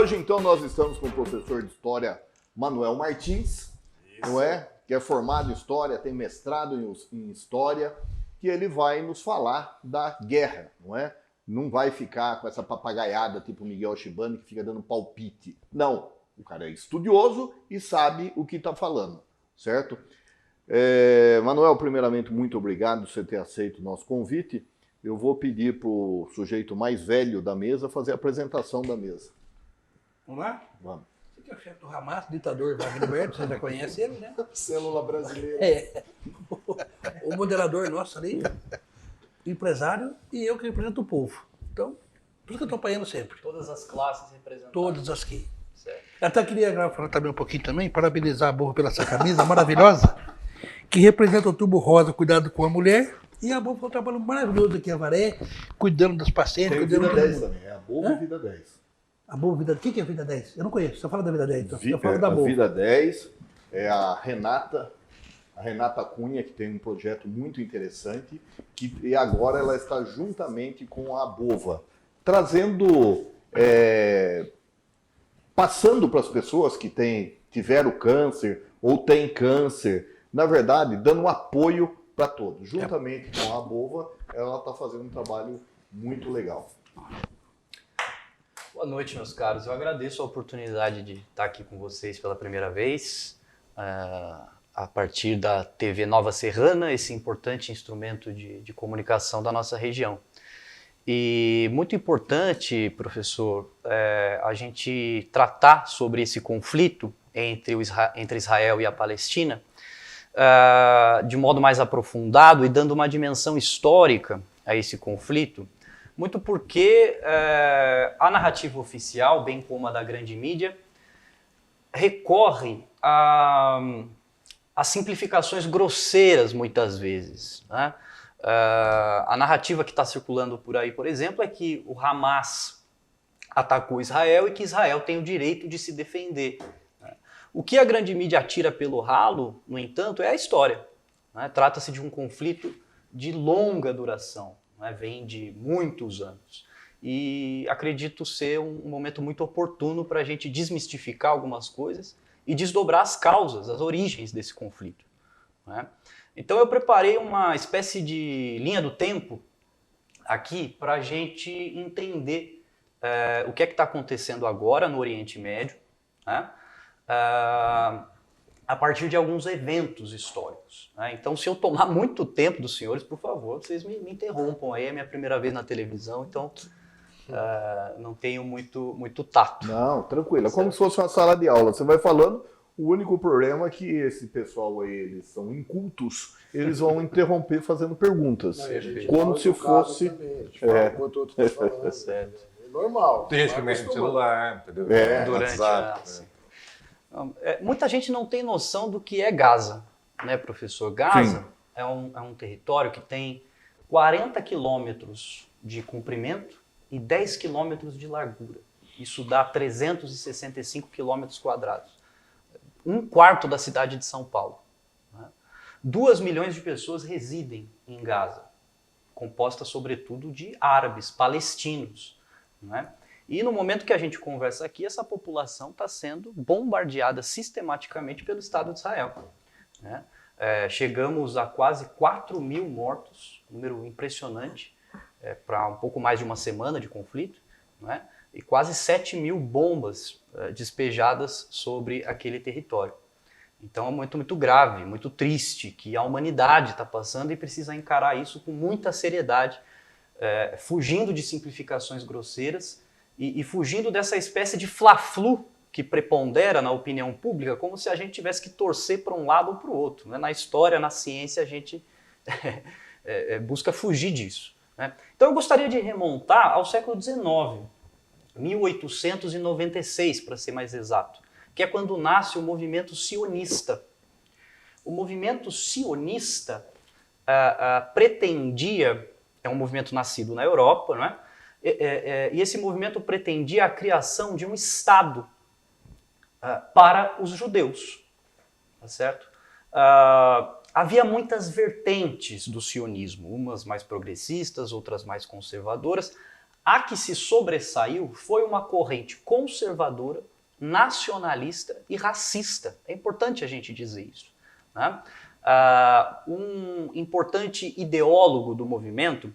Hoje, então, nós estamos com o professor de História Manuel Martins, não é? Que é formado em História, tem mestrado em História, que ele vai nos falar da guerra, não é? Não vai ficar com essa papagaiada tipo Miguel Shibani que fica dando palpite. Não, o cara é estudioso e sabe o que está falando, certo? Manuel, primeiramente, muito obrigado por você ter aceito o nosso convite. Eu vou pedir para o sujeito mais velho da mesa fazer a apresentação da mesa. Vamos lá? Vamos. Esse aqui é o chefe do Hamas, ditador Wagner Berto, você já conhece ele, né? Célula brasileira. O moderador nosso ali, empresário, e eu que represento o povo. Então, por isso que eu estou apanhando sempre. Todas as classes representadas. Todas as que. Certo. Até queria falar também um pouquinho também, parabenizar a Bovo pela essa camisa maravilhosa, que representa o Tubo Rosa, cuidado com a mulher, e a Bovo foi um trabalho maravilhoso aqui em Avaré, cuidando das pacientes, Tem cuidando Vida de todo 10 mundo. também, é a Boa Vida 10. A Bovo Vida... O que é a Vida 10? Eu não conheço, só fala da Vida 10, então. Eu falo da A Bovo. Vida 10 é a Renata Cunha, que tem um projeto muito interessante, e agora ela está juntamente com a Bova, trazendo, passando para as pessoas que tiveram câncer ou têm câncer, na verdade, dando um apoio para todos. Juntamente com a Bova, ela está fazendo um trabalho muito legal. Boa noite, meus caros. Eu agradeço a oportunidade de estar aqui com vocês pela primeira vez, a partir da TV Nova Serrana, esse importante instrumento de comunicação da nossa região. E muito importante, professor, a gente tratar sobre esse conflito entre Israel e a Palestina de modo mais aprofundado e dando uma dimensão histórica a esse conflito, muito porque a narrativa oficial, bem como a da grande mídia, recorre a simplificações grosseiras muitas vezes, né? A narrativa que está circulando por aí, por exemplo, é que o Hamas atacou Israel e que Israel tem o direito de se defender. O que a grande mídia atira pelo ralo, no entanto, é a história, né? Trata-se de um conflito de longa duração, né? Vem de muitos anos. E acredito ser um momento muito oportuno para a gente desmistificar algumas coisas e desdobrar as causas, as origens desse conflito, né? Então eu preparei uma espécie de linha do tempo aqui para a gente entender o que é que está acontecendo agora no Oriente Médio, né? A partir de alguns eventos históricos, né? Então, se eu tomar muito tempo dos senhores, por favor, vocês me interrompam aí, é minha primeira vez na televisão, então não tenho muito tato. Não, tranquilo. É como se fosse uma sala de aula. Você vai falando, o único problema é que esse pessoal aí, eles são incultos, eles vão interromper fazendo perguntas. Não, e a gente Como fala se do caso fosse... também, a gente fala enquanto o outro tá falando. Certo. É normal. Tem gente que vai mexe no acostumando. celular, entendeu? Durante WhatsApp. muita gente não tem noção do que é Gaza, né, professor? Gaza Sim. é um território que tem 40 quilômetros de comprimento e 10 quilômetros de largura. Isso dá 365 quilômetros quadrados. Um quarto da cidade de São Paulo, né? 2 milhões de pessoas residem em Gaza, composta sobretudo de árabes, palestinos, né? E no momento que a gente conversa aqui, essa população está sendo bombardeada sistematicamente pelo Estado de Israel, né? Chegamos a quase 4 mil mortos, número impressionante, para um pouco mais de uma semana de conflito, né? E quase 7 mil bombas despejadas sobre aquele território. Então é um momento muito grave, muito triste, que a humanidade está passando e precisa encarar isso com muita seriedade, fugindo de simplificações grosseiras e fugindo dessa espécie de fla-flu que prepondera na opinião pública, como se a gente tivesse que torcer para um lado ou para o outro, né? Na história, na ciência, a gente busca fugir disso, né? Então eu gostaria de remontar ao século XIX, 1896, para ser mais exato, que é quando nasce o movimento sionista. O movimento sionista pretendia, é um movimento nascido na Europa, não é? E esse movimento pretendia a criação de um Estado para os judeus, tá certo? Havia muitas vertentes do sionismo, umas mais progressistas, outras mais conservadoras. A que se sobressaiu foi uma corrente conservadora, nacionalista e racista. É importante a gente dizer isso, né? Um importante ideólogo do movimento,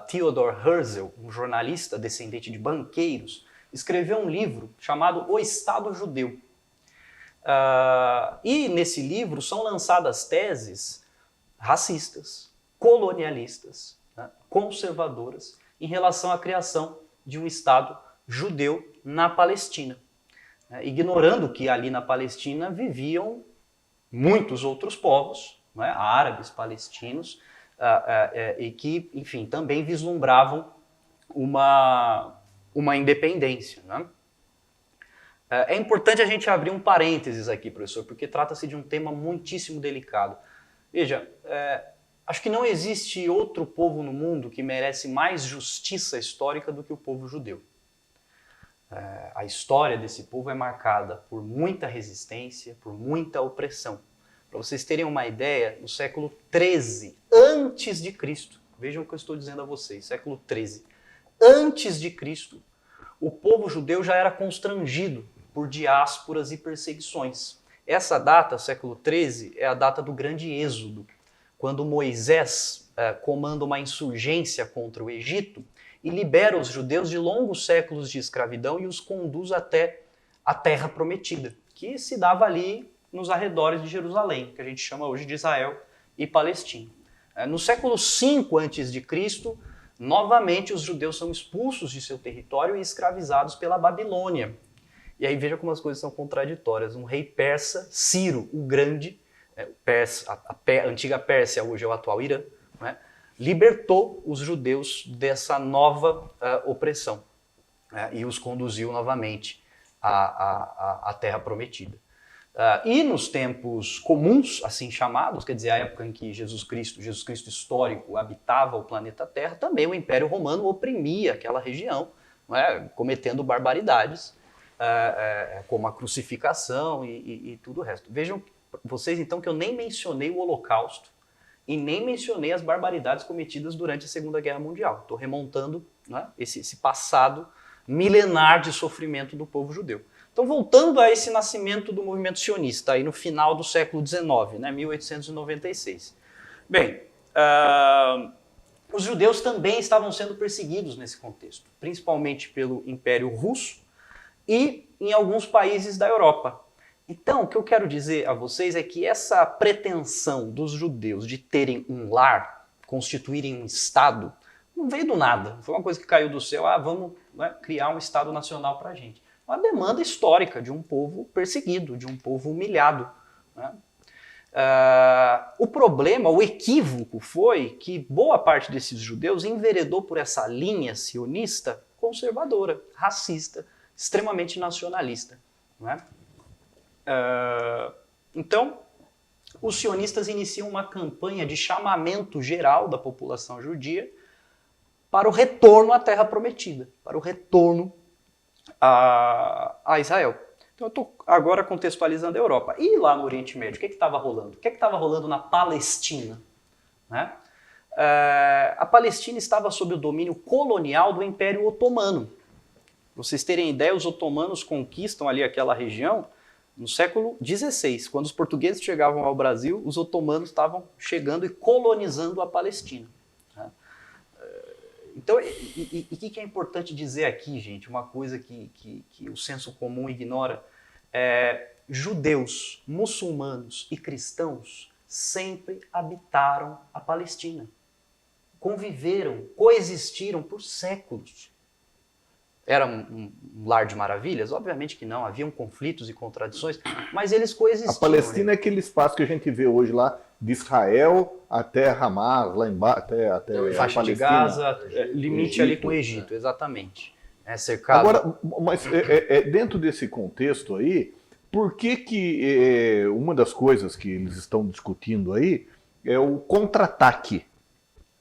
Theodor Herzl, um jornalista descendente de banqueiros, escreveu um livro chamado O Estado Judeu. E nesse livro são lançadas teses racistas, colonialistas, né, conservadoras, em relação à criação de um Estado judeu na Palestina, né, ignorando que ali na Palestina viviam muitos outros povos, né, árabes, palestinos, e que, enfim, também vislumbravam uma independência, né? É importante a gente abrir um parênteses aqui, professor, porque trata-se de um tema muitíssimo delicado. Veja, acho que não existe outro povo no mundo que merece mais justiça histórica do que o povo judeu. A história desse povo é marcada por muita resistência, por muita opressão. Para vocês terem uma ideia, no século XIII, antes de Cristo, vejam o que eu estou dizendo a vocês, século XIII, antes de Cristo, o povo judeu já era constrangido por diásporas e perseguições. Essa data, século XIII, é a data do grande êxodo, quando Moisés comanda uma insurgência contra o Egito e libera os judeus de longos séculos de escravidão e os conduz até a Terra Prometida, que se dava ali nos arredores de Jerusalém, que a gente chama hoje de Israel e Palestina. No século V a.C., novamente os judeus são expulsos de seu território e escravizados pela Babilônia. E aí veja como as coisas são contraditórias. Um rei persa, Ciro o Grande, a antiga Pérsia, hoje é o atual Irã, né, libertou os judeus dessa nova opressão, e os conduziu novamente à Terra Prometida. E nos tempos comuns, assim chamados, quer dizer, a época em que Jesus Cristo histórico, habitava o planeta Terra, também o Império Romano oprimia aquela região, né, cometendo barbaridades, como a crucificação e tudo o resto. Vejam vocês, então, que eu nem mencionei o Holocausto e nem mencionei as barbaridades cometidas durante a Segunda Guerra Mundial. Estou remontando, né, esse passado milenar de sofrimento do povo judeu. Então, voltando a esse nascimento do movimento sionista, aí no final do século XIX, né, 1896. Bem, os judeus também estavam sendo perseguidos nesse contexto, principalmente pelo Império Russo e em alguns países da Europa. Então, o que eu quero dizer a vocês é que essa pretensão dos judeus de terem um lar, constituírem um Estado, não veio do nada. Foi uma coisa que caiu do céu, vamos, né, criar um Estado nacional para a gente. Uma demanda histórica de um povo perseguido, de um povo humilhado, né? O problema, o equívoco foi que boa parte desses judeus enveredou por essa linha sionista conservadora, racista, extremamente nacionalista, né? Então, os sionistas iniciam uma campanha de chamamento geral da população judia para o retorno à Terra Prometida, para o retorno a Israel. Então eu estou agora contextualizando a Europa. E lá no Oriente Médio, o que estava rolando? O que estava rolando na Palestina? Né? A Palestina estava sob o domínio colonial do Império Otomano. Para vocês terem ideia, os otomanos conquistam ali aquela região no século XVI. Quando os portugueses chegavam ao Brasil, os otomanos estavam chegando e colonizando a Palestina. Então, e o que é importante dizer aqui, gente? Uma coisa que o senso comum ignora. Judeus, muçulmanos e cristãos sempre habitaram a Palestina. Conviveram, coexistiram por séculos. Era um lar de maravilhas? Obviamente que não, haviam conflitos e contradições, mas eles coexistiram. A Palestina é aquele espaço que a gente vê hoje lá, de Israel até Hamas, lá embaixo, até faixa a de Palestina. Gaza, limite Egito, ali com o Egito, exatamente. Cercado. Agora, mas dentro desse contexto aí, por que uma das coisas que eles estão discutindo aí é o contra-ataque?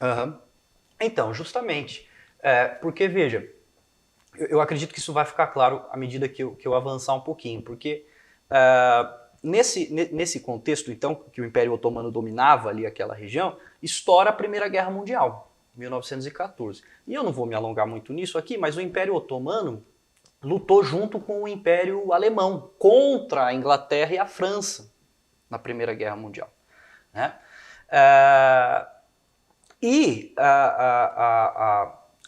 Uhum. Então, justamente, porque, veja, eu acredito que isso vai ficar claro à medida que eu avançar um pouquinho, porque nesse contexto, então, que o Império Otomano dominava ali aquela região, estoura a Primeira Guerra Mundial, 1914. E eu não vou me alongar muito nisso aqui, mas o Império Otomano lutou junto com o Império Alemão contra a Inglaterra e a França na Primeira Guerra Mundial, né?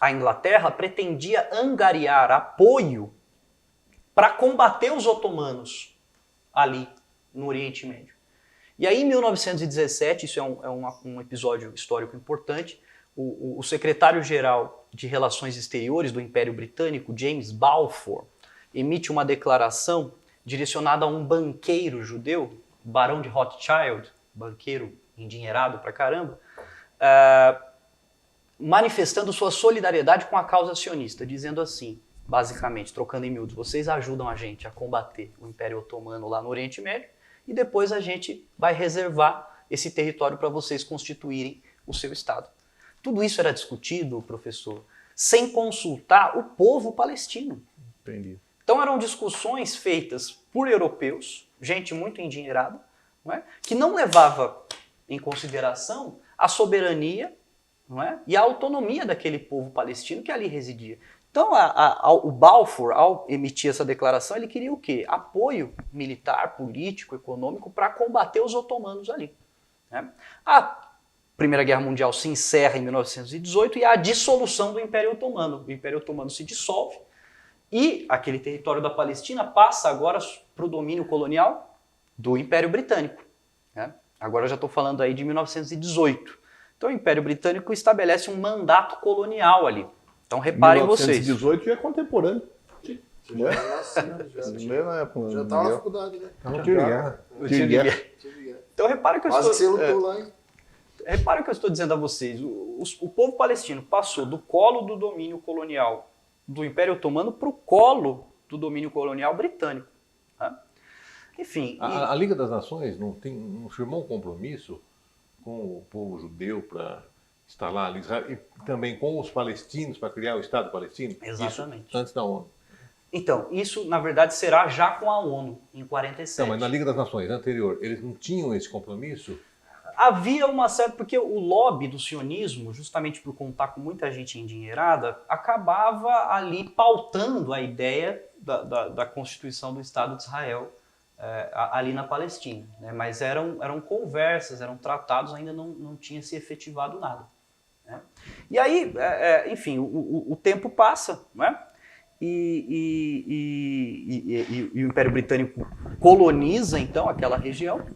A Inglaterra pretendia angariar apoio para combater os otomanos ali no Oriente Médio. E aí, em 1917, isso é um episódio histórico importante, o secretário-geral de Relações Exteriores do Império Britânico, James Balfour, emite uma declaração direcionada a um banqueiro judeu, Barão de Rothschild, banqueiro endinheirado pra caramba, manifestando sua solidariedade com a causa sionista, dizendo assim, basicamente, trocando em miúdos, vocês ajudam a gente a combater o Império Otomano lá no Oriente Médio e depois a gente vai reservar esse território para vocês constituírem o seu Estado. Tudo isso era discutido, professor, sem consultar o povo palestino. Entendi. Então eram discussões feitas por europeus, gente muito endinheirada, não é? Que não levava em consideração a soberania, não é? E a autonomia daquele povo palestino que ali residia. Então o Balfour, ao emitir essa declaração, ele queria o quê? Apoio militar, político, econômico para combater os otomanos ali, né? A Primeira Guerra Mundial se encerra em 1918 e há a dissolução do Império Otomano. O Império Otomano se dissolve e aquele território da Palestina passa agora para o domínio colonial do Império Britânico, né? Agora eu já estou falando aí de 1918. Então o Império Britânico estabelece um mandato colonial ali. Então reparem vocês. 1918 já é contemporâneo. Você já era nascido, já estava na faculdade, né? Não tinha guerra. Tinha guerra. Então repara que eu Quase estou... que você lutou lá, hein? Repara o que eu estou dizendo a vocês. O povo palestino passou do colo do domínio colonial do Império Otomano para o colo do domínio colonial britânico, tá? Enfim. A Liga das Nações não firmou um compromisso com o povo judeu para instalar ali Israel e também com os palestinos para criar o Estado palestino? Exatamente. Isso antes da ONU. Então, isso na verdade será já com a ONU, em 47. Não, mas na Liga das Nações anterior, eles não tinham esse compromisso? Havia uma certa... Porque o lobby do sionismo, justamente por contar com muita gente endinheirada, acabava ali pautando a ideia da constituição do Estado de Israel ali na Palestina, né? Mas eram conversas, eram tratados, ainda não tinha se efetivado nada, né? E aí, enfim, o tempo passa, né? E o Império Britânico coloniza, então, aquela região,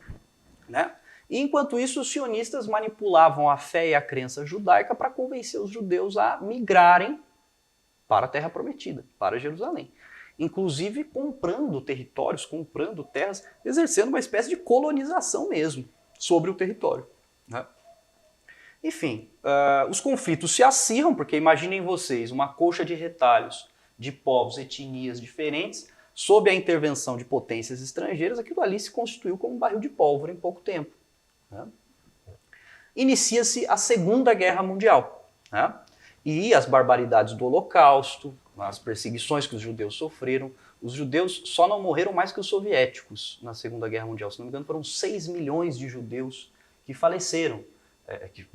né? E, enquanto isso, os sionistas manipulavam a fé e a crença judaica para convencer os judeus a migrarem para a Terra Prometida, para Jerusalém. Inclusive comprando territórios, comprando terras, exercendo uma espécie de colonização mesmo sobre o território, né? Enfim, os conflitos se acirram, porque imaginem vocês, uma colcha de retalhos de povos, etnias diferentes, sob a intervenção de potências estrangeiras, aquilo ali se constituiu como um barril de pólvora em pouco tempo, né? Inicia-se a Segunda Guerra Mundial, né? E as barbaridades do Holocausto, as perseguições que os judeus sofreram. Os judeus só não morreram mais que os soviéticos na Segunda Guerra Mundial. Se não me engano, foram 6 milhões de judeus que faleceram. Que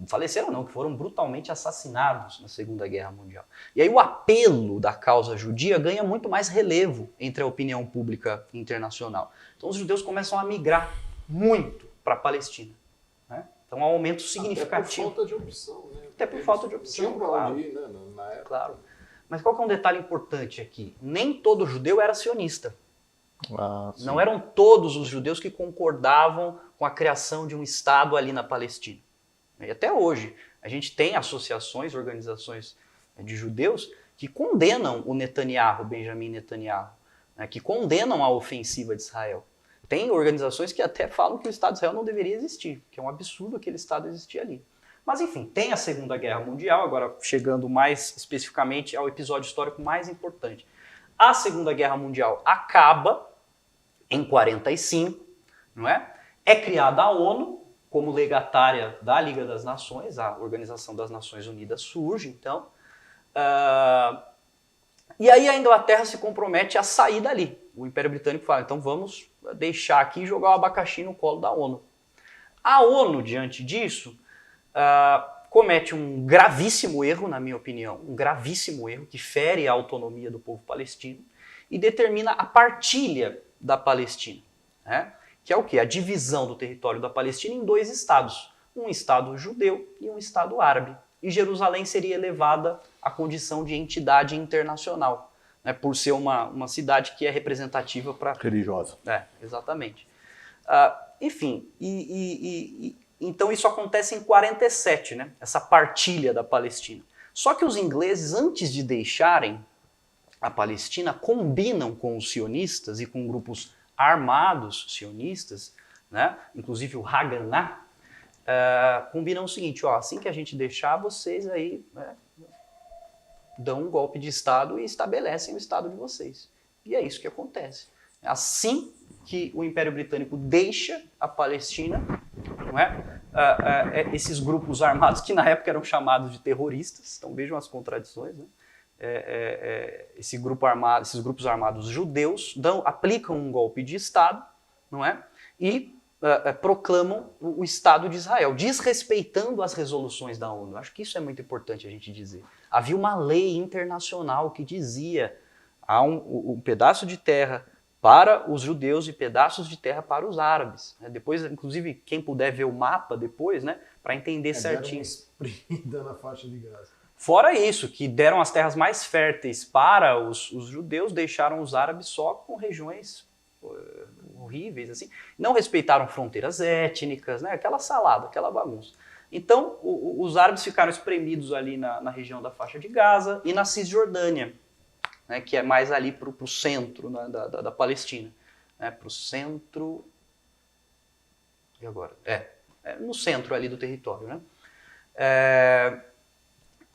foram brutalmente assassinados na Segunda Guerra Mundial. E aí o apelo da causa judia ganha muito mais relevo entre a opinião pública internacional. Então os judeus começam a migrar muito para a Palestina, né? Então há um aumento significativo. Até por falta de opção, né? Até por falta de opção, Tinha pra claro. onde ir, né? Na época. Claro. Mas qual que é um detalhe importante aqui? Nem todo judeu era sionista. Não eram todos os judeus que concordavam com a criação de um Estado ali na Palestina. E até hoje, a gente tem associações, organizações de judeus que condenam o Netanyahu, Benjamin Netanyahu, né, que condenam a ofensiva de Israel. Tem organizações que até falam que o Estado de Israel não deveria existir, que é um absurdo aquele Estado existir ali. Mas enfim, tem a Segunda Guerra Mundial, agora chegando mais especificamente ao episódio histórico mais importante. A Segunda Guerra Mundial acaba em 45, não é? É criada a ONU como legatária da Liga das Nações, a Organização das Nações Unidas surge, então. E aí a Inglaterra se compromete a sair dali. O Império Britânico fala, então vamos deixar aqui e jogar o abacaxi no colo da ONU. A ONU, diante disso, comete um gravíssimo erro, na minha opinião, um gravíssimo erro que fere a autonomia do povo palestino e determina a partilha da Palestina, né? Que é o quê? A divisão do território da Palestina em 2 estados, um estado judeu e um estado árabe. E Jerusalém seria elevada à condição de entidade internacional, né, por ser uma cidade que é representativa para... Religiosa. Exatamente. Enfim, então isso acontece em 47, né, essa partilha da Palestina. Só que os ingleses, antes de deixarem a Palestina, combinam com os sionistas e com grupos armados sionistas, né, inclusive o Haganah, combinam o seguinte, ó, assim que a gente deixar, vocês aí, né, dão um golpe de Estado e estabelecem o Estado de vocês. E é isso que acontece. Assim que o Império Britânico deixa a Palestina, não é? Esses grupos armados, que na época eram chamados de terroristas, então vejam as contradições, né? Esses grupos armados judeus aplicam um golpe de Estado, não é? E proclamam o Estado de Israel, desrespeitando as resoluções da ONU. Acho que isso é muito importante a gente dizer. Havia uma lei internacional que dizia há um pedaço de terra para os judeus e pedaços de terra para os árabes. Depois, inclusive, quem puder ver o mapa depois, né, para entender certinho. Uma espremida na faixa de Gaza. Fora isso, que deram as terras mais férteis para os judeus, deixaram os árabes só com regiões horríveis, assim. Não respeitaram fronteiras étnicas, né? Aquela salada, aquela bagunça. Então, os árabes ficaram espremidos ali na região da faixa de Gaza e na Cisjordânia, né? Que é mais ali para o centro, né, da Palestina. Né? Para o centro... E agora? No centro ali do território, né?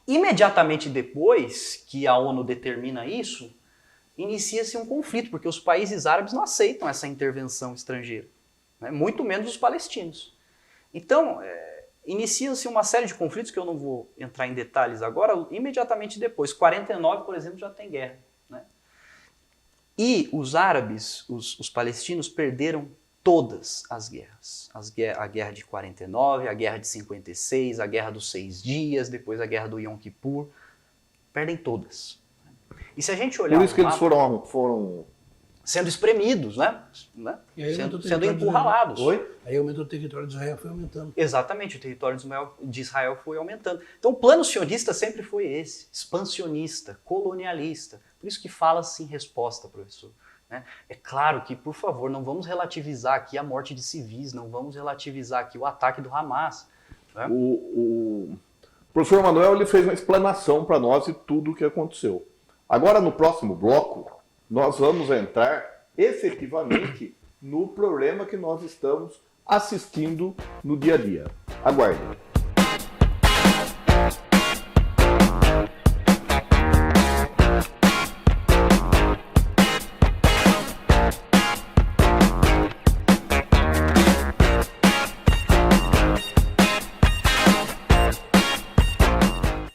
Imediatamente depois que a ONU determina isso, inicia-se um conflito, porque os países árabes não aceitam essa intervenção estrangeira, né? Muito menos os palestinos. Então, inicia-se uma série de conflitos, que eu não vou entrar em detalhes agora, imediatamente depois. 49, por exemplo, já tem guerra, né? E os árabes, os palestinos, perderam todas as guerras. A guerra de 49, a guerra de 56, a guerra dos 6 dias, depois a guerra do Yom Kippur. Perdem todas. E se a gente olhar... Por isso que eles mapa, foram... sendo espremidos, né? E aí Sendo encurralados. Oi? Aí aumentou o território de Israel, foi aumentando. Exatamente, o território de Israel foi aumentando. Então o plano sionista sempre foi esse, expansionista, colonialista. Por isso que fala-se em resposta, professor. Né? É claro que, por favor, não vamos relativizar aqui a morte de civis, não vamos relativizar aqui o ataque do Hamas. Né? O professor Manuel ele fez uma explanação para nós de tudo o que aconteceu. Agora, no próximo bloco, nós vamos entrar efetivamente no problema que nós estamos assistindo no dia a dia. Aguardem.